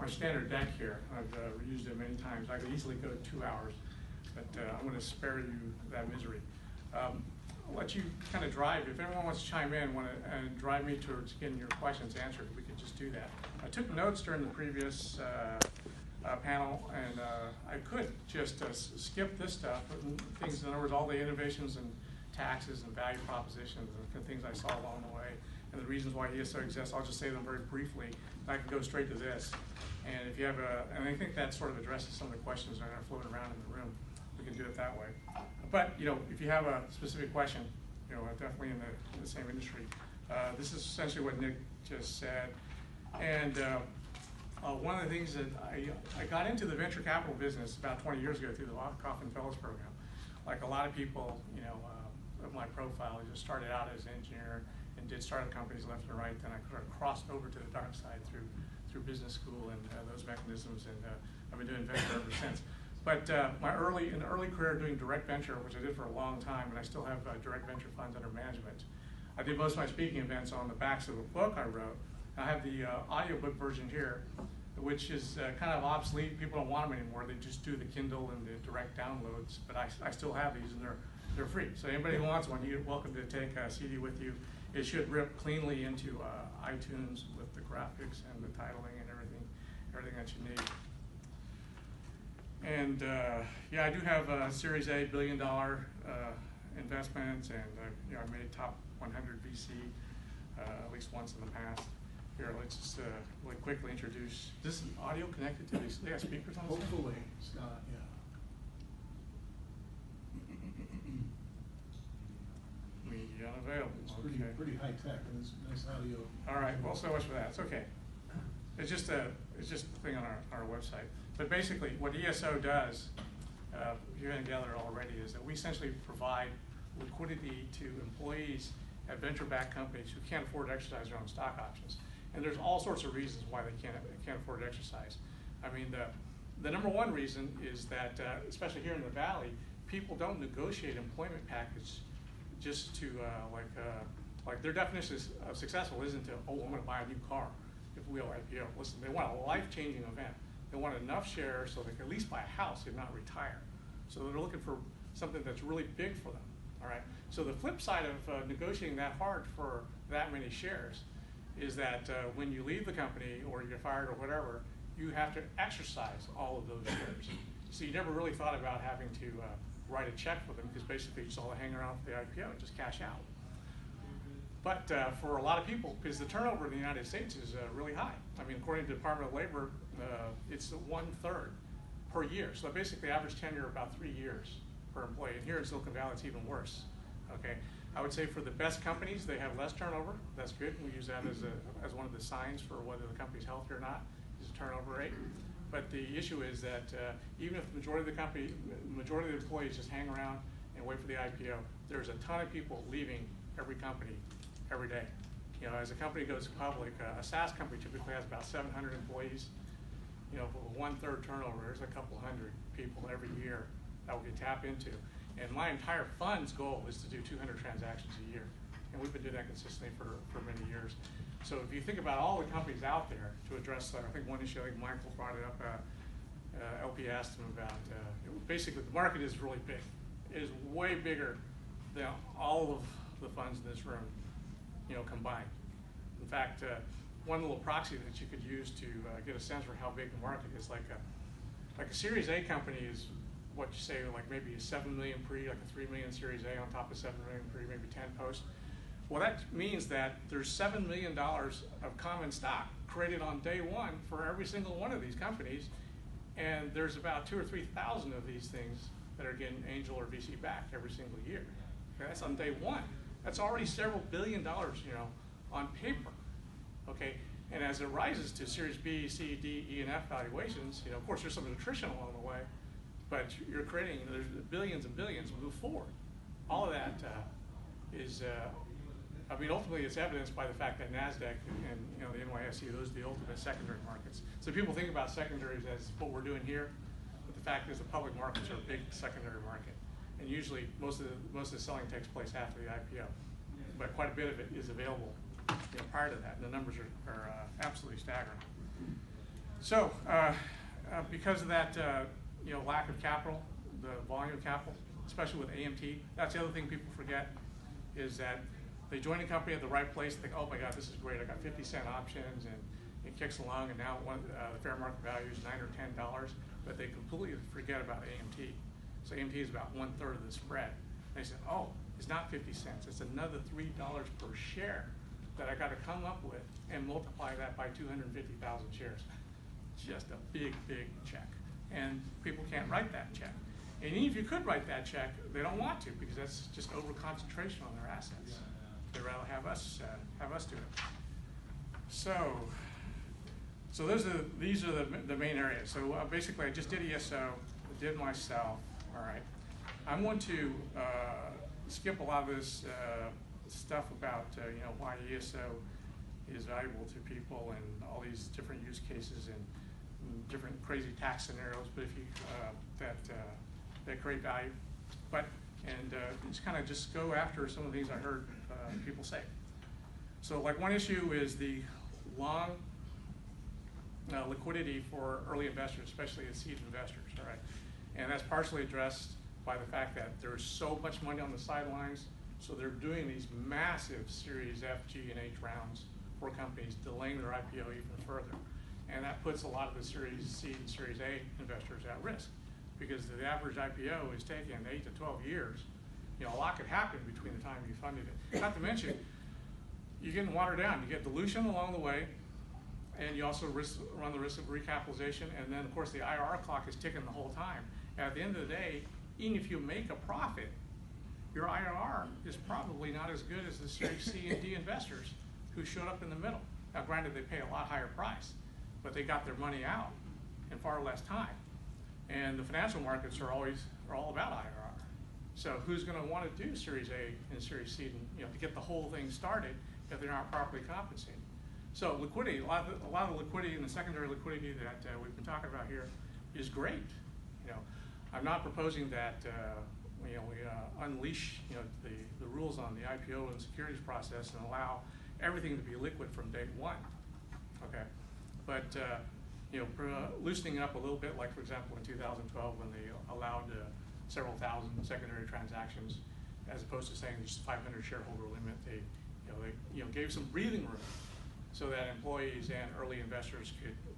my standard deck here. I've used it many times. I could easily go 2 hours, but I'm going to spare you that misery. I'll let you kind of drive. If anyone wants to chime in and drive me towards getting your questions answered, we could just do that. I took notes during the previous panel, and I could just skip this stuff, things, in other words, all the innovations and taxes and value propositions and things I saw along the way, and the reasons why ESO exists. I'll just say them very briefly. I can go straight to this. And if you have and I think that sort of addresses some of the questions that are floating around in the room. We can do it that way. But if you have a specific question, definitely in the same industry. This is essentially what Nick just said. And one of the things that I got into the venture capital business about 20 years ago through the Coffin Fellows program. Like a lot of people, of my profile, I just started out as an engineer and did startup companies left and right. Then I sort of crossed over to the dark side through business school and those mechanisms, and I've been doing venture ever since. But in the early career doing direct venture, which I did for a long time, and I still have direct venture funds under management. I did most of my speaking events on the backs of a book I wrote. I have the audiobook version here, which is kind of obsolete. People don't want them anymore. They just do the Kindle and the direct downloads. But I still have these, and they're free. So anybody who wants one, you're welcome to take a CD with you. It should rip cleanly into iTunes with the graphics and the titling and everything that you need. And yeah, I do have Series A billion-dollar investments, and I made top 100 VC at least once in the past. Here, let's just really quickly introduce. Is this audio connected to these? They got speakers on this? Hopefully, Scott, yeah. Media unavailable. It's pretty high tech, and it's nice audio. All right, well, so much for that. It's okay. It's just a thing on our website. But basically, what ESO does, you're going to gather already, is that we essentially provide liquidity to employees at venture-backed companies who can't afford to exercise their own stock options. And there's all sorts of reasons why they can't afford to exercise. I mean, the number one reason is that, especially here in the Valley, people don't negotiate employment package just to like their definition of successful isn't to, oh, I'm going to buy a new car if we IPO. Listen, they want a life-changing event. They want enough shares so they can at least buy a house if not retire. So they're looking for something that's really big for them. All right. So the flip side of negotiating that hard for that many shares is that when you leave the company or you get fired or whatever, you have to exercise all of those shares. So you never really thought about having to write a check for them, because basically you just all hang around for the IPO and just cash out. But for a lot of people, because the turnover in the United States is really high. I mean, according to the Department of Labor, it's 1/3 per year. So basically average tenure about 3 years per employee. And here in Silicon Valley, it's even worse. Okay, I would say for the best companies, they have less turnover. That's good. We use that as one of the signs for whether the company's healthy or not, is the turnover rate. But the issue is that even if the majority of the employees just hang around and wait for the IPO, there's a ton of people leaving every company every day. As a company goes public, a SaaS company typically has about 700 employees. For 1/3 turnover, there's a couple hundred people every year that we can tap into. And my entire fund's goal is to do 200 transactions a year. And we've been doing that consistently for many years. So if you think about all the companies out there to address, I think one issue, I think Michael brought it up, LP asked him about, basically the market is really big. It is way bigger than all of the funds in this room, combined. In fact, one little proxy that you could use to get a sense for how big the market is, like a Series A company is what you say, like maybe a 7 million pre, like a 3 million Series A on top of 7 million pre, maybe 10 post. Well, that means that there's $7 million of common stock created on day one for every single one of these companies, and there's about 2,000 or 3,000 of these things that are getting angel or VC backed every single year. Okay, that's on day one. That's already several $billion, on paper. Okay, and as it rises to Series B, C, D, E, and F valuations, of course there's some attrition along the way, but there's billions and billions move forward. All of that is, ultimately it's evidenced by the fact that NASDAQ and the NYSE, those are the ultimate secondary markets. So people think about secondaries as what we're doing here, but the fact is the public markets are a big secondary market. And usually most of the selling takes place after the IPO. But quite a bit of it is available prior to that. And the numbers are absolutely staggering. So, because of that, lack of capital, the volume of capital, especially with AMT, that's the other thing people forget, is that they join a company at the right place, think, oh my God, this is great, I got 50-cent options, and it kicks along, and now the fair market value is $9 or $10, but they completely forget about AMT. So AMT is about 1/3 of the spread. And they said, oh, it's not 50 cents, it's another $3 per share that I got to come up with and multiply that by 250,000 shares. Just a big, big check. And people can't write that check. And even if you could write that check, they don't want to, because that's just over-concentration on their assets. They'd rather have us do it. So these are the main areas. So basically, I just did ESO, I did myself. All right. I'm going to skip a lot of this stuff about why ESO is valuable to people and all these different use cases and different crazy tax scenarios, but if you that create value. Just go after some of the things I heard people say. So like one issue is the long liquidity for early investors, especially the seed investors, all right? And that's partially addressed by the fact that there's so much money on the sidelines, so they're doing these massive Series F, G, and H rounds for companies, delaying their IPO even further. And that puts a lot of the Series C and Series A investors at risk, because the average IPO is taking 8 to 12 years. A lot could happen between the time you funded it. Not to mention, you're getting watered down. You get dilution along the way, and you also run the risk of recapitalization, and then of course the IRR clock is ticking the whole time. And at the end of the day, even if you make a profit, your IRR is probably not as good as the Series C and D investors who showed up in the middle. Now granted, they pay a lot higher price, but they got their money out in far less time. And the financial markets are all about IRR. So who's going to want to do Series A and Series C to get the whole thing started if they're not properly compensated? So liquidity, a lot of the liquidity and the secondary liquidity that we've been talking about here is great. I'm not proposing that we unleash the rules on the IPO and securities process and allow everything to be liquid from day one. Okay, but loosening up a little bit, like for example in 2012 when they allowed several thousand secondary transactions, as opposed to saying just 500 shareholder limit, they gave some breathing room so that employees and early investors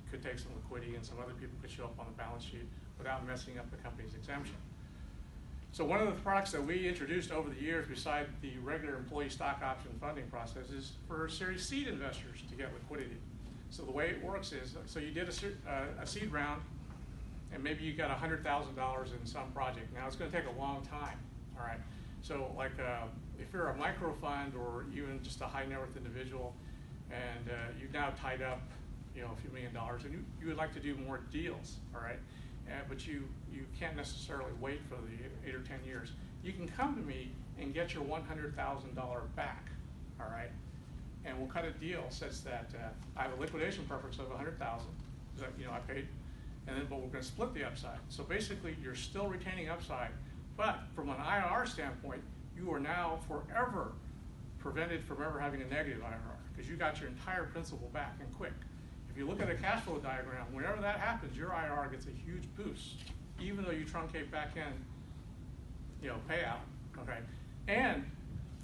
could take some liquidity and some other people could show up on the balance sheet without messing up the company's exemption. So one of the products that we introduced over the years, beside the regular employee stock option funding process, is for Series Seed investors to get liquidity. So the way it works is, so you did a seed round, and maybe you got $100,000 in some project. Now it's going to take a long time, all right? So like if you're a micro fund or even just a high net worth individual, and you've now tied up a few $1 million, and you would like to do more deals, all right? But you can't necessarily wait for the 8 or 10 years. You can come to me and get your $100,000 back, all right? And we'll cut a deal such that I have a liquidation preference of $100,000, that I paid, but we're going to split the upside. So basically, you're still retaining upside, but from an IRR standpoint, you are now forever prevented from ever having a negative IRR, because you got your entire principal back and quick. If you look at a cash flow diagram, whenever that happens, your IRR gets a huge boost, even though you truncate back end, payout, okay? And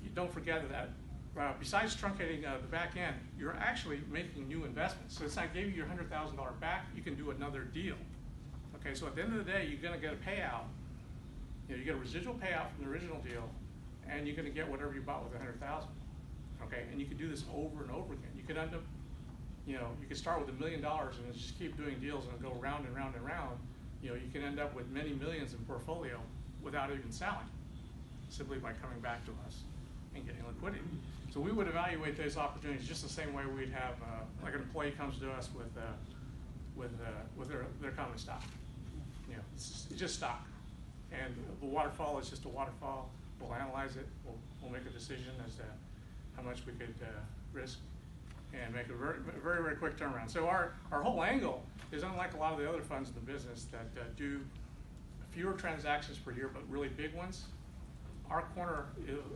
you don't forget that besides truncating the back end, you're actually making new investments. So it's not giving you your $100,000 back, you can do another deal. Okay, so at the end of the day, you're gonna get a payout. You get a residual payout from the original deal, and you're gonna get whatever you bought with $100,000. Okay, and you can do this over and over again. You could end up, you could start with $1 million and just keep doing deals and go round and round and round. You can end up with many millions in portfolio without even selling, simply by coming back to us and getting liquidity. So we would evaluate those opportunities just the same way we'd have, like an employee comes to us with their common stock. It's just stock. And the waterfall is just a waterfall. We'll analyze it. We'll make a decision as to how much we could risk and make a very, very, very quick turnaround. So our whole angle is unlike a lot of the other funds in the business that do fewer transactions per year, but really big ones. Our corner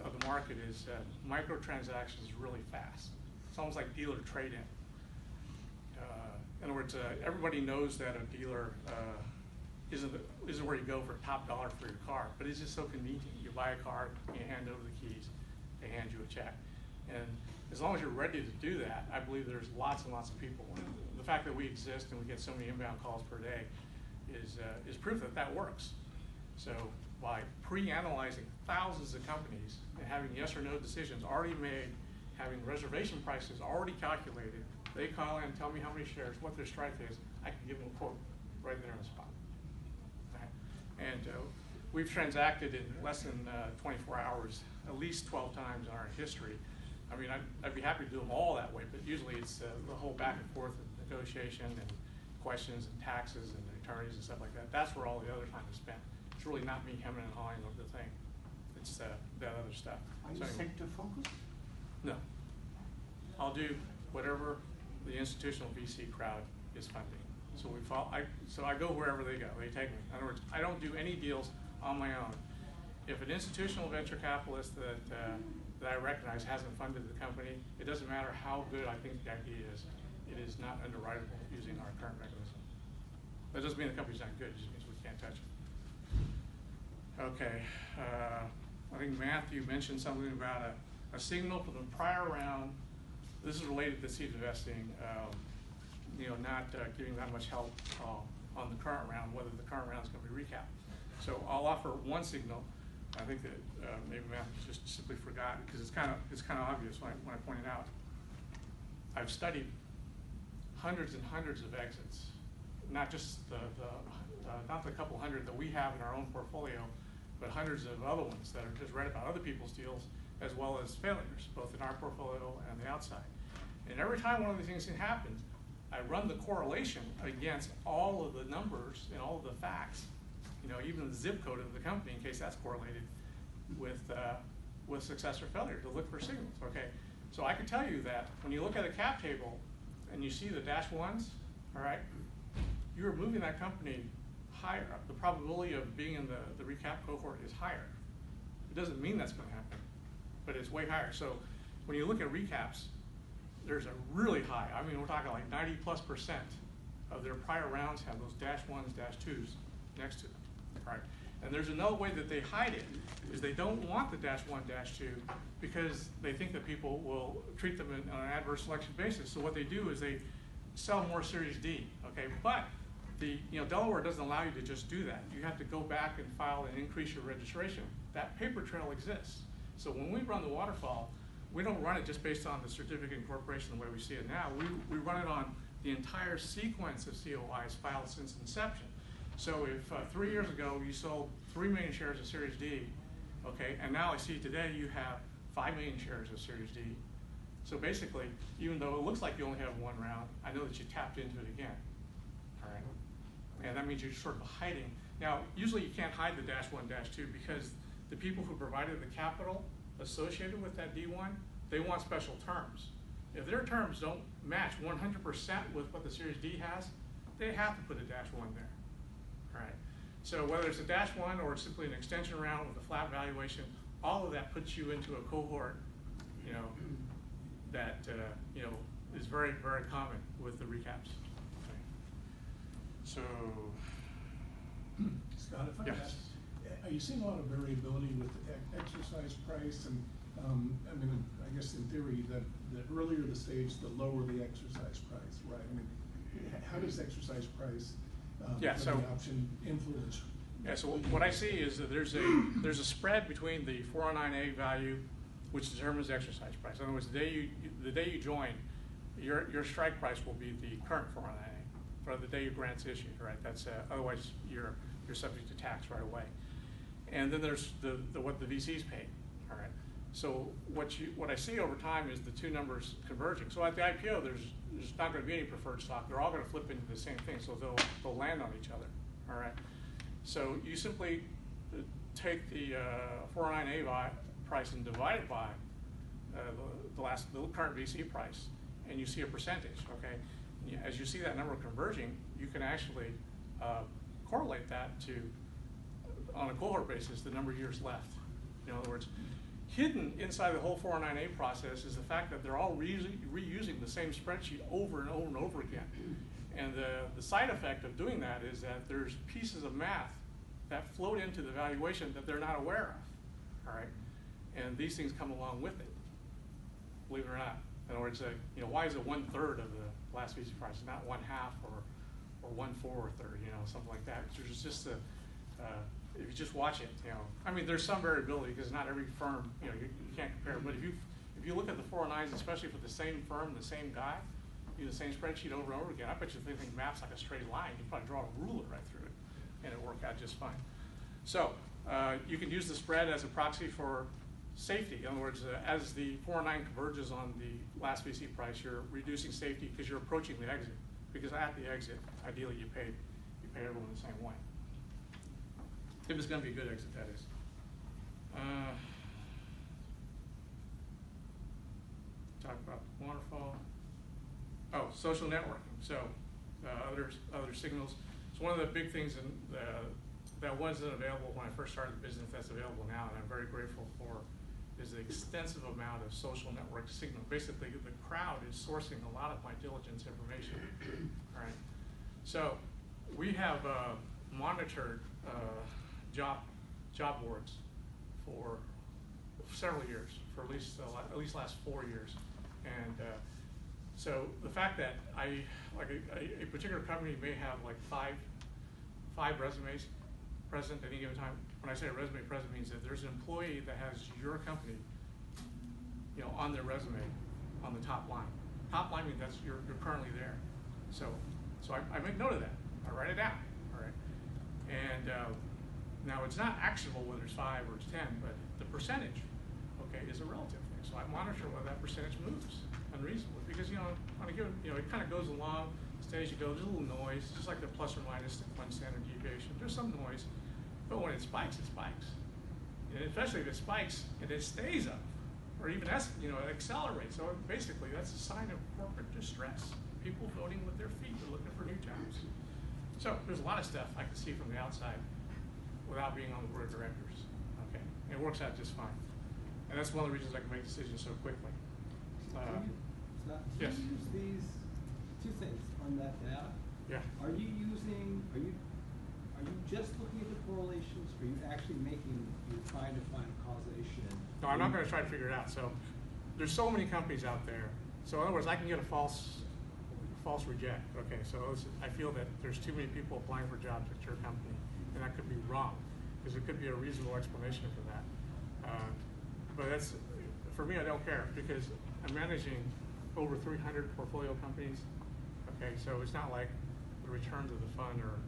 of the market is micro transactions really fast. It's almost like dealer trade-in. In other words, everybody knows that a dealer isn't where you go for top dollar for your car, but it's just so convenient. You buy a car, you hand over the keys, they hand you a check. And as long as you're ready to do that, I believe there's lots and lots of people. The fact that we exist and we get so many inbound calls per day is proof that that works. So by pre-analyzing thousands of companies and having yes or no decisions already made, having reservation prices already calculated, they call in, tell me how many shares, what their strike is, I can give them a quote right there on the spot. Right. And we've transacted in less than 24 hours, at least 12 times in our history. I mean, I'd be happy to do them all that way, but usually it's the whole back and forth of negotiation and questions and taxes and attorneys and stuff like that. That's where all the other time is spent. It's really not me hemming and hawing over the thing. It's that other stuff. Are you So anyway, sector focused? no. I'll do whatever the institutional VC crowd is funding. So we follow. So I go wherever they go. They take me. In other words, I don't do any deals on my own. If an institutional venture capitalist that I recognize hasn't funded the company, it doesn't matter how good I think the idea is. It is not underwritable using our current mechanism. That doesn't mean the company's not good. It just means we can't touch it. Okay. I think Matthew mentioned something about a signal from the prior round. This is related to seed investing. Not giving that much help on the current round, whether the current round is going to be recapped. So I'll offer one signal. I think that maybe Matthew just simply forgot because it's kind of obvious when I point it out. I've studied hundreds and hundreds of exits, not just not the couple hundred that we have in our own portfolio, but hundreds of other ones that are just read about other people's deals, as well as failures, both in our portfolio and the outside. And every time one of these things happens, I run the correlation against all of the numbers and all of the facts, even the zip code of the company, in case that's correlated with success or failure, to look for signals. Okay, so I can tell you that when you look at a cap table and you see the dash ones, all right, you're moving that company higher. The probability of being in the recap cohort is higher. It doesn't mean that's going to happen, but it's way higher. So when you look at recaps, there's a really high, I mean, we're talking like 90+% of their prior rounds have those dash ones, dash twos next to them, right? And there's another way that they hide it, is they don't want the dash one, dash two, because they think that people will treat them on an adverse selection basis. So what they do is they sell more Series D, okay? But Delaware doesn't allow you to just do that. You have to go back and file and increase your registration. That paper trail exists. So when we run the waterfall, we don't run it just based on the certificate of incorporation the way we see it now. We run it on the entire sequence of COIs filed since inception. So if 3 years ago you sold 3 million shares of Series D, okay, and now I see today you have 5 million shares of Series D. So basically, even though it looks like you only have one round, I know that you tapped into it again, all right? And that means you're sort of hiding. Now, usually you can't hide the dash one, dash two, because the people who provided the capital associated with that D1, they want special terms. If their terms don't match 100% with what the Series D has, they have to put a dash one there, all right? So whether it's a dash one or it's simply an extension round with a flat valuation, all of that puts you into a cohort, that is very, very common with the recaps. Okay. So, Scott, if I yes. ask, are you seeing a lot of variability with the exercise price? And I guess in theory that the earlier the stage, the lower the exercise price, right? I mean, how does exercise price So the option influence? Yeah, so what I see is that there's a spread between the 409A value, which determines the exercise price. In other words, the day you join, your strike price will be the current 409A, or the day your grant's issued, right? That's otherwise you're subject to tax right away. And then there's what the VCs paid, all right? So what I see over time is the two numbers converging. So at the IPO, there's not going to be any preferred stock. They're all going to flip into the same thing, so they'll land on each other, all right? So you simply take the 409A price and divide it by the current VC price, and you see a percentage, okay? As you see that number converging, you can actually correlate that to, on a cohort basis, the number of years left. In other words, hidden inside the whole 409A process is the fact that they're all reusing the same spreadsheet over and over and over again. And the side effect of doing that is that there's pieces of math that float into the valuation that they're not aware of, all right? And these things come along with it, believe it or not. In other words, why is it 1/3 of the last VC price, not 1/2 or 1/4 third, something like that? There's just if you just watch it, I mean, there's some variability because not every firm, you can't compare. But if you look at the 409s, especially for the same firm, the same guy, use the same spreadsheet over and over again, I bet you if they think maps like a straight line, you probably draw a ruler right through it, and it worked out just fine. So you can use the spread as a proxy for safety. In other words, as the 409 converges on the last VC price, you're reducing safety because you're approaching the exit. Because at the exit, ideally you pay everyone the same way. If it's going to be a good exit, that is. Talk about waterfall. Oh, social networking. So other signals. So one of the big things that wasn't available when I first started the business that's available now, and I'm very grateful for, is the extensive amount of social network signal. Basically, the crowd is sourcing a lot of my diligence information. All right. So we have monitored job boards for several years, for at least last 4 years, and so the fact that a particular company may have like five resumes present at any given time. When I say a resume present, means that there's an employee that has your company, on their resume, on the top line. Top line means that's you're currently there. So I make note of that. I write it down. All right. And now it's not actionable whether it's 5 or it's 10, but the percentage, okay, is a relative thing. So I monitor whether that percentage moves unreasonably because on a given, it kind of goes along steady as you go. There's a little noise, just like the plus or minus the 1 standard deviation. There's some noise, but when it spikes, it spikes. And especially if it spikes and it stays up, or even accelerates. So basically, that's a sign of corporate distress. People voting with their feet, they're looking for new jobs. So there's a lot of stuff I can see from the outside without being on the board of directors. Okay, it works out just fine, and that's one of the reasons I can make decisions so quickly. Yes. Do you use these two things on that data? Yeah. Are you just looking at the correlations? Or are you actually you're trying to find causation? No, I'm not going to try to figure it out. So there's so many companies out there. So in other words, I can get a false reject. Okay, so I feel that there's too many people applying for jobs at your company, and that could be wrong, because there could be a reasonable explanation for that. But for me, I don't care, because I'm managing over 300 portfolio companies. Okay, so it's not like the returns of the fund are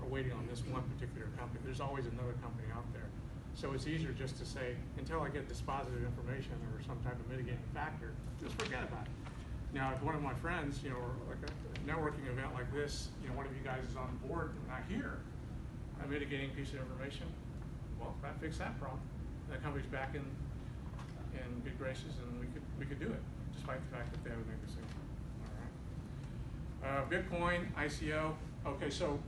waiting on this one particular company. There's always another company out there. So it's easier just to say, until I get this positive information or some type of mitigating factor, just forget about it. Now, if one of my friends, or like a networking event like this, one of you guys is on board and I hear a mitigating piece of information, well, that fixed that problem. That company's back in good graces, and we could do it, despite the fact that they haven't made the decision. All right. Bitcoin, ICO. Okay, so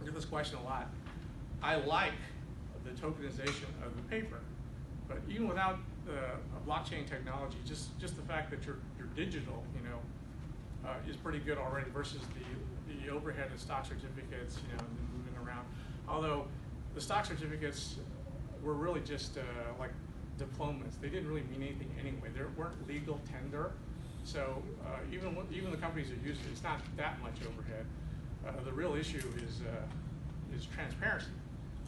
I get this question a lot. I like the tokenization of the paper, but even without blockchain technology, just the fact that you're digital, is pretty good already versus the overhead of stock certificates, and moving around. Although the stock certificates were really just like diplomas. They didn't really mean anything anyway. They weren't legal tender. So even the companies that use it, it's not that much overhead. The real issue is transparency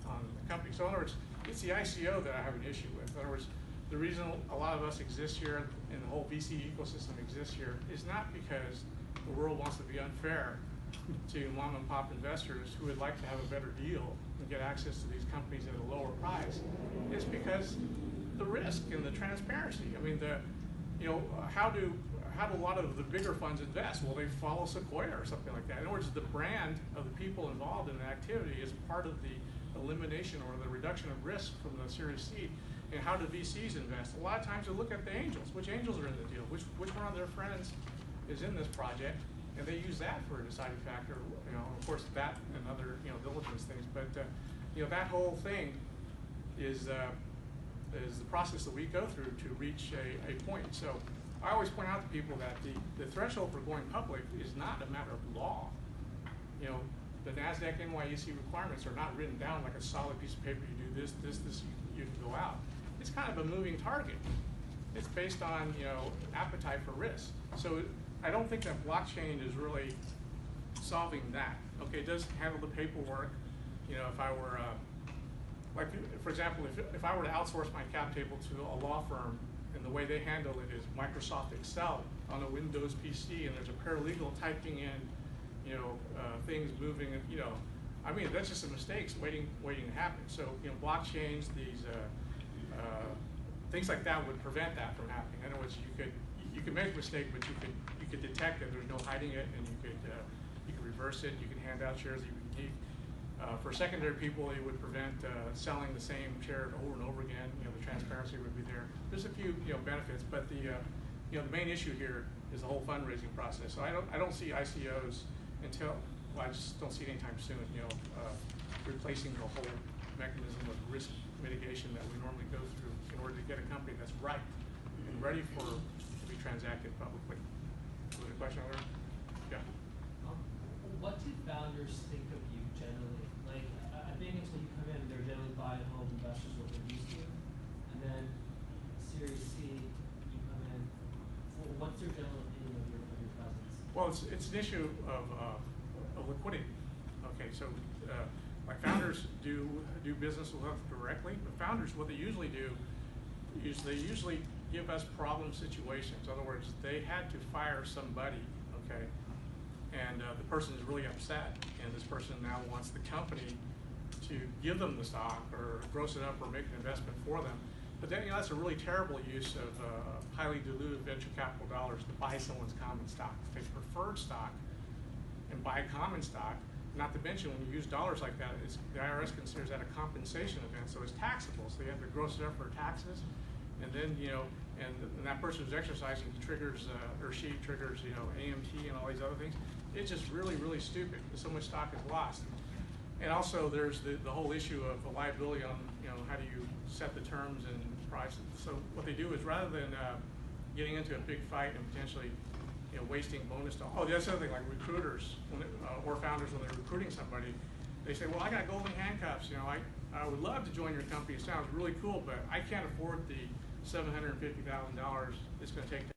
on the company. So in other words, it's the ICO that I have an issue with. In other words, the reason a lot of us exist here and the whole VC ecosystem exists here is not because the world wants to be unfair to mom and pop investors who would like to have a better deal and get access to these companies at a lower price. It's because the risk and the transparency. I mean, how do a lot of the bigger funds invest? Well, they follow Sequoia or something like that. In other words, the brand of the people involved in the activity is part of the elimination or the reduction of risk from the Series C. And how do VCs invest? A lot of times they look at the angels. Which angels are in the deal? Which one of their friends is in this project? And they use that for a deciding factor. Of course, that and other diligence things. But that whole thing is the process that we go through to reach a point. So I always point out to people that the threshold for going public is not a matter of law. You know, the NASDAQ NYSE requirements are not written down like a solid piece of paper. You do this, you can go out. It's kind of a moving target. It's based on, you know, appetite for risk. So I don't think that blockchain is really solving that. Okay, it does handle the paperwork. You know, if I were, like, for example, if I were to outsource my cap table to a law firm, and the way they handle it is Microsoft Excel on a Windows PC, and there's a paralegal typing in, you know, things moving, you know, I mean, that's just a mistake waiting to happen. So, you know, blockchains, these things like that would prevent that from happening. In other words, you could make a mistake, but you could detect it. There's no hiding it, and you could reverse it. You can hand out shares that you can keep. For secondary people, it would prevent selling the same share over and over again. You know, the transparency would be there. There's a few, you know, benefits, but the you know, the main issue here is the whole fundraising process. So I don't see ICOs until, well, I just don't see it anytime soon. You know, replacing the whole mechanism of risk mitigation that we normally go through in order to get a company that's right and ready to be transacted publicly. Was there a question over there? Yeah. What do founders think of you generally? Like, I think until you come in, they're generally buy and hold investors what they're used to, and then Series C, you come in. Well, what's your general opinion of your presence? Well, it's an issue of liquidity. Okay, so like founders do business with us directly, but founders, what they usually do is they usually give us problem situations. In other words, they had to fire somebody, okay, and the person is really upset, and this person now wants the company to give them the stock or gross it up or make an investment for them. But then, you know, that's a really terrible use of highly diluted venture capital dollars to buy someone's common stock. If they preferred stock and buy common stock, not to mention when you use dollars like that, the IRS considers that a compensation event, so it's taxable. So they have to gross it up for taxes, and then, you know, and that person who's exercising triggers, or she triggers, you know, AMT and all these other things. It's just really, really stupid because so much stock is lost. And also there's the whole issue of the liability on, you know, how do you set the terms and prices. So what they do is rather than getting into a big fight and potentially, you know, wasting bonus dollars. Oh, the other thing, like recruiters or founders when they're recruiting somebody, they say, well, I got golden handcuffs. You know, I would love to join your company. It sounds really cool, but I can't afford the $750,000 it's going to take to